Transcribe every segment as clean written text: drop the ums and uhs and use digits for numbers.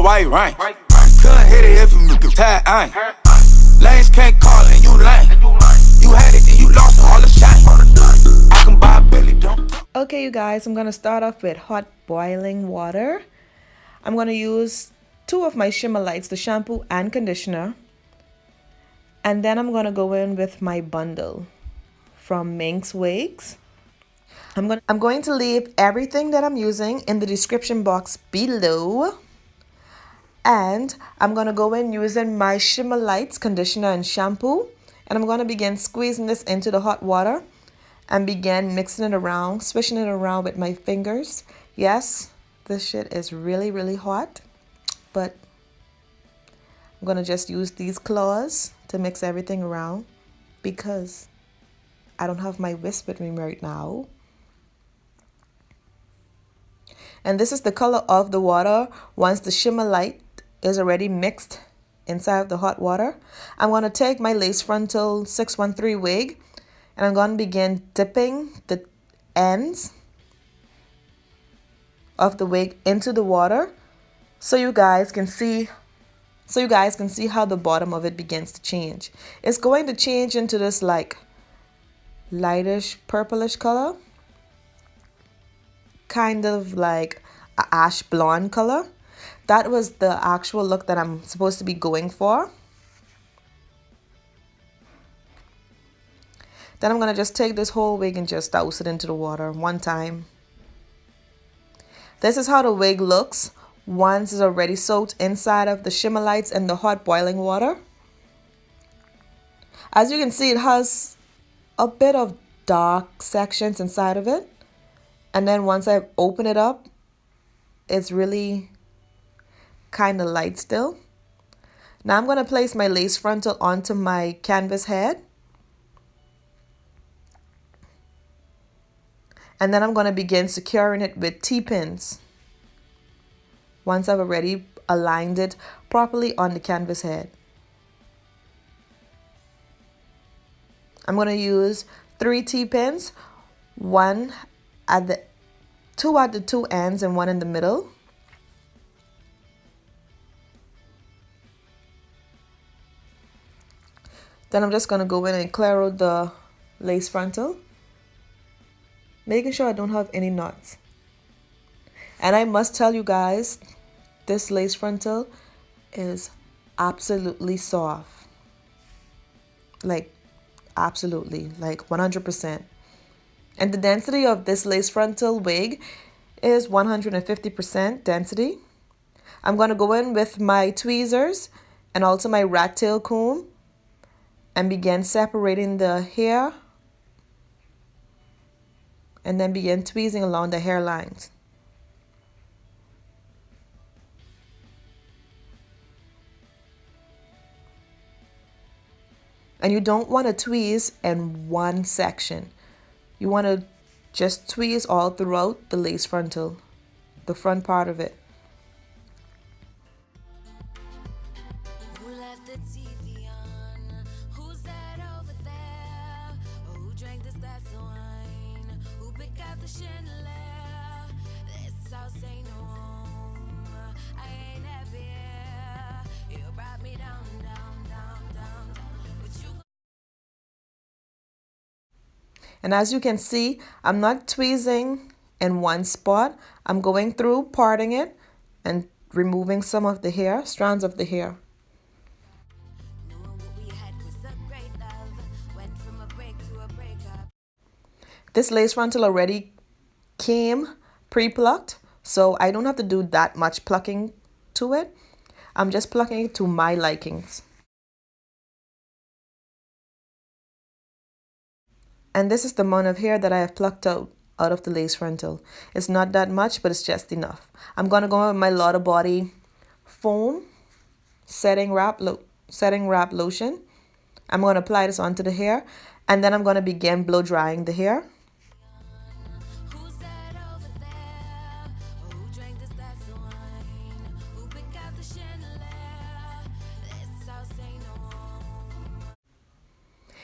white rain. Couldn't hit it if you could tag, ain't. Lanes can't call it, you lame. You had it and you lost all the shine. I can buy a Billy, don't. Okay, you guys, I'm gonna start off with hot boiling water. I'm gonna use 2 of my shimmer lights, the shampoo and conditioner. And then I'm gonna go in with my bundle from MinkzWigs. I'm going to leave everything that I'm using in the description box below. And I'm going to go in using my shimmer lights, conditioner, and shampoo. And I'm going to begin squeezing this into the hot water and begin mixing it around, swishing it around with my fingers. Yes, this shit is really, really hot. But I'm going to just use these claws to mix everything around because I don't have my whisk with me right now. And this is the color of the water once the shimmer light is already mixed inside of the hot water. I'm going to take my lace frontal 613 wig and I'm going to begin dipping the ends of the wig into the water so you guys can see how the bottom of it begins to change. It's going to change into this like lightish purplish color, kind of like a ash blonde color. That was the actual look that I'm supposed to be going for. Then I'm going to just take this whole wig and just douse it into the water one time. This is how the wig looks once it's already soaked inside of the shimmer lights and the hot boiling water. As you can see, it has a bit of dark sections inside of it. And then once I open it up, it's really kind of light still. Now I'm going to place my lace frontal onto my canvas head. And then I'm going to begin securing it with T-pins once I've already aligned it properly on the canvas head. I'm going to use 3 T-pins, 2 at the 2 ends and 1 in the middle. Then I'm just going to go in and clear out the lace frontal, making sure I don't have any knots. And I must tell you guys, this lace frontal is absolutely soft. Like, absolutely, like 100%. And the density of this lace frontal wig is 150% density. I'm going to go in with my tweezers and also my rat tail comb and begin separating the hair and then begin tweezing along the hairlines. And you don't want to tweeze in one section. You want to just tweeze all throughout the lace frontal, the front part of it. Who left the TV on? Who's that over there? Who drank this glass of wine? Who picked out the chandelier? This house ain't no home. I ain't happy. You brought me down, down, down, down, down. But you. And as you can see, I'm not tweezing in one spot. I'm going through, parting it, and removing some of the hair, strands of the hair. This lace frontal already came pre-plucked, so I don't have to do that much plucking to it. I'm just plucking it to my likings. And this is the amount of hair that I have plucked out of the lace frontal. It's not that much, but it's just enough. I'm going to go with my Lotta Body foam setting wrap lotion. I'm going to apply this onto the hair, and then I'm going to begin blow drying the hair.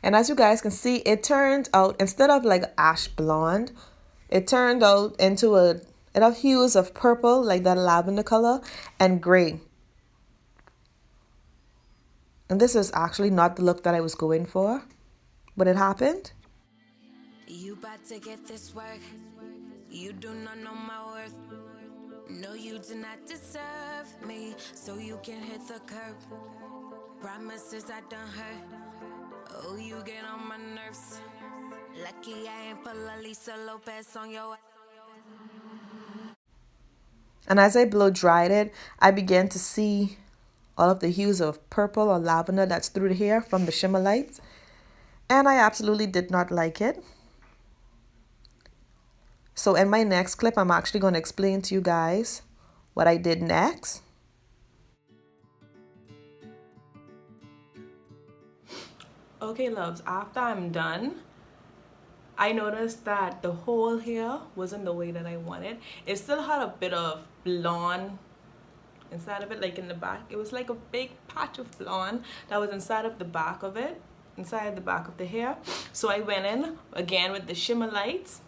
And as you guys can see, it turned out, instead of like ash blonde, it turned out into it had hues of purple, like that lavender color, and gray. And this is actually not the look that I was going for, but it happened. You about to get this work. You do not know my worth. No, you do not deserve me, so you can hit the curb. Promises I done hurt. Oh, you get on my nerves. Lucky I ain't pull a Lisa Lopez on your. And as I blow dried it, I began to see all of the hues of purple or lavender that's through the hair from the shimmer lights. And I absolutely did not like it. So in my next clip, I'm actually going to explain to you guys what I did next. Okay, loves, after I'm done, I noticed that the whole hair wasn't the way that I wanted. It still had a bit of blonde inside of it, like in the back. It was like a big patch of blonde that was inside of the back of it, inside the back of the hair. So I went in again with the shimmer lights.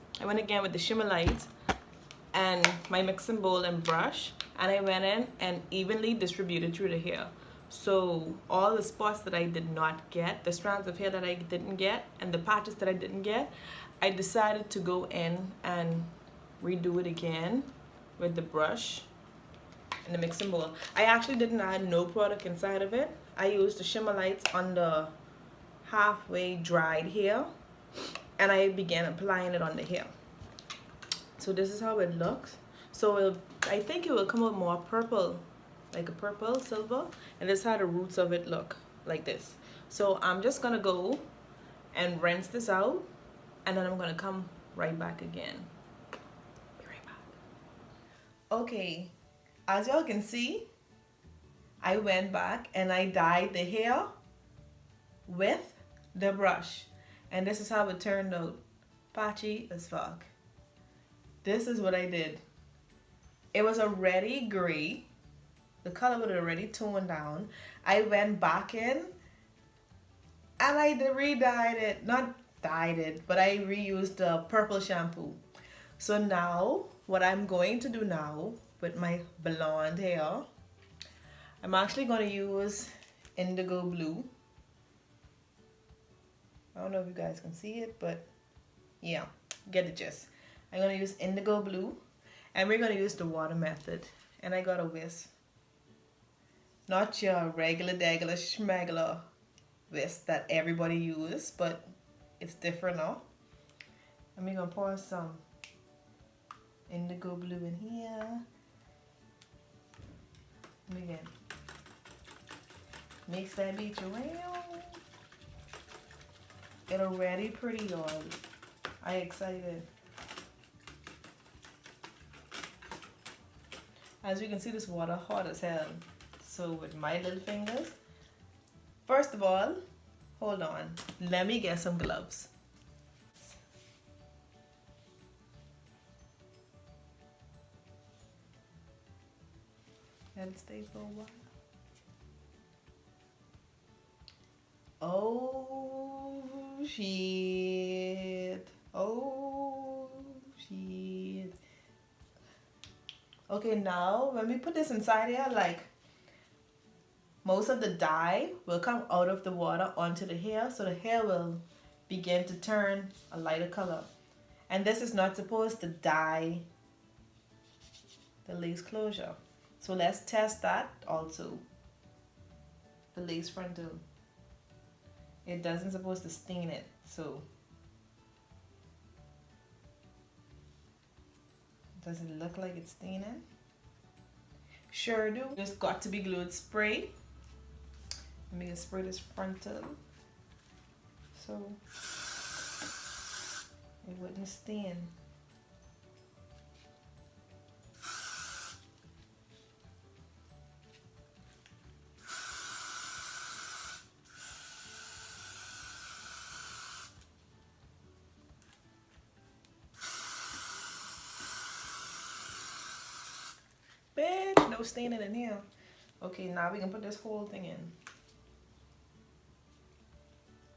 And my mixing bowl and brush, and I went in and evenly distributed through the hair. So all the spots that I did not get, the strands of hair that I didn't get, and the patches that I didn't get, I decided to go in and redo it again with the brush and the mixing bowl. I actually didn't add no product inside of it. I used the shimmer lights on the halfway dried hair, and I began applying it on the hair. So this is how it looks. So I think it will come out more purple, like a purple silver, and this is how the roots of it look, like this. So I'm just gonna go and rinse this out, and then I'm gonna come right back again. Be right back. Okay, as y'all can see, I went back and I dyed the hair with the brush, and this is how it turned out. Patchy as fuck. This is what I did. It was already gray. The color was already toned down. I went back in and I re-dyed it. Not dyed it, but I reused the purple shampoo. So now, what I'm going to do now with my blonde hair, I'm actually going to use indigo blue. I don't know if you guys can see it, but yeah, get the gist. I'm going to use indigo blue, and we're going to use the water method. And I got a whisk. Not your regular schmegular whisk that everybody uses, but it's different now. And we're going to pour some indigo blue in here. And again, mix that bitch around. It's already pretty, y'all. I'm excited. As you can see, this water hot as hell. So with my little fingers, first of all, hold on, let me get some gloves. Let it stay for a while. Oh shit. Oh shit. Okay, now when we put this inside here, like, most of the dye will come out of the water onto the hair, so the hair will begin to turn a lighter color. And this is not supposed to dye the lace closure. So let's test that also. The lace frontal. It doesn't supposed to stain it, so does it look like it's staining? Sure do. Just got to be glued spray. Let me just spray this frontal so it wouldn't stain. Bitch, no staining in here. Okay, now we can put this whole thing in.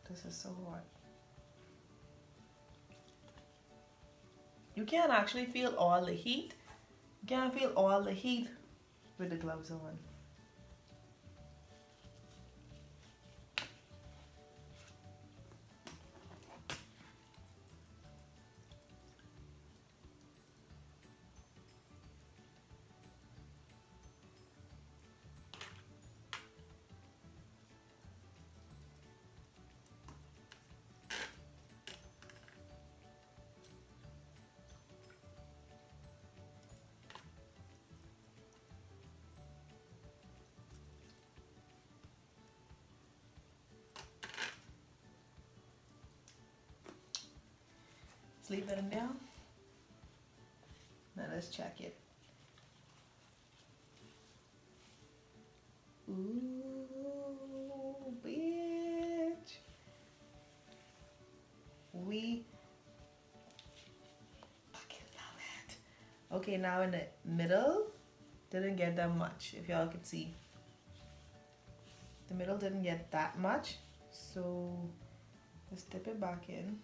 This is so hot. You can't actually feel all the heat. You can't feel all the heat with the gloves on. leave it in there. Now let's check it. Ooh, bitch. We fucking love it. Okay, now in the middle, didn't get that much, if y'all could see. The middle didn't get that much, so let's dip it back in.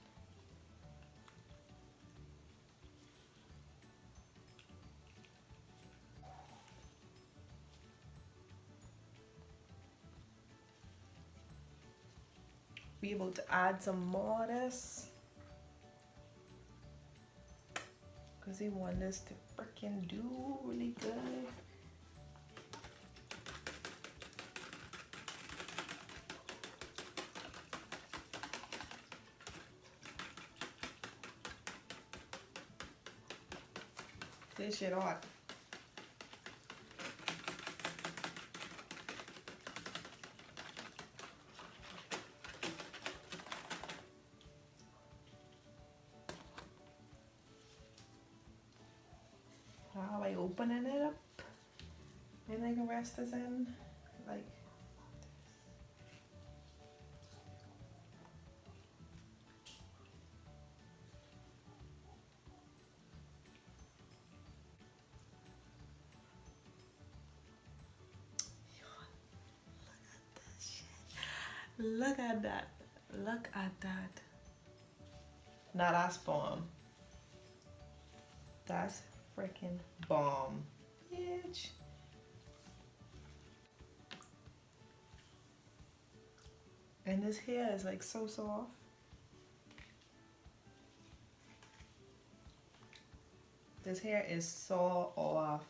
We able to add some more of this because we want this to freaking do really good. This shit hot. Now by opening it up, and I can rest this in like look at that. Look at that. Now that's bomb. That's freaking bomb. Bitch. And this hair is like so soft. This hair is so off.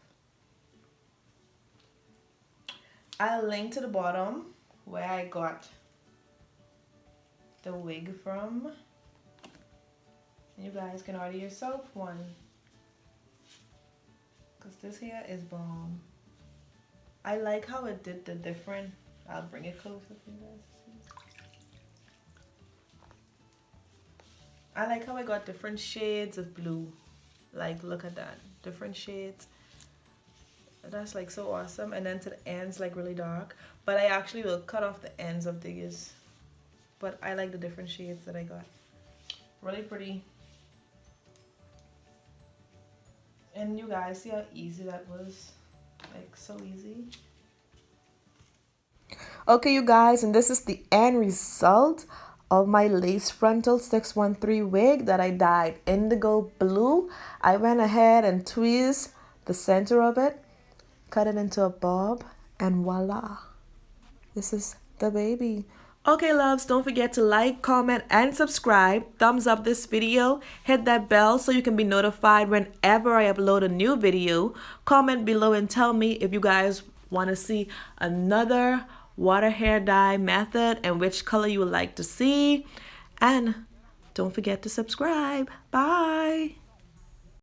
I'll link to the bottom where I got the wig from. You guys can order yourself one. Because this hair is bomb. I like how it did the different. I'll bring it closer for you guys to see. I like how I got different shades of blue. Like, look at that. Different shades. That's like so awesome. And then to the ends, like really dark. But I actually will cut off the ends of these. But I like the different shades that I got. Really pretty. And you guys see how easy that was? Like so easy. Okay, you guys, and this is the end result of my lace frontal 613 wig that I dyed indigo blue. I went ahead and tweezed the center of it, cut it into a bob, and voila. This is the baby. Okay, loves, don't forget to like, comment, and subscribe. Thumbs up this video. Hit that bell so you can be notified whenever I upload a new video. Comment below and tell me if you guys want to see another water hair dye method and which color you would like to see. And don't forget to subscribe. Bye.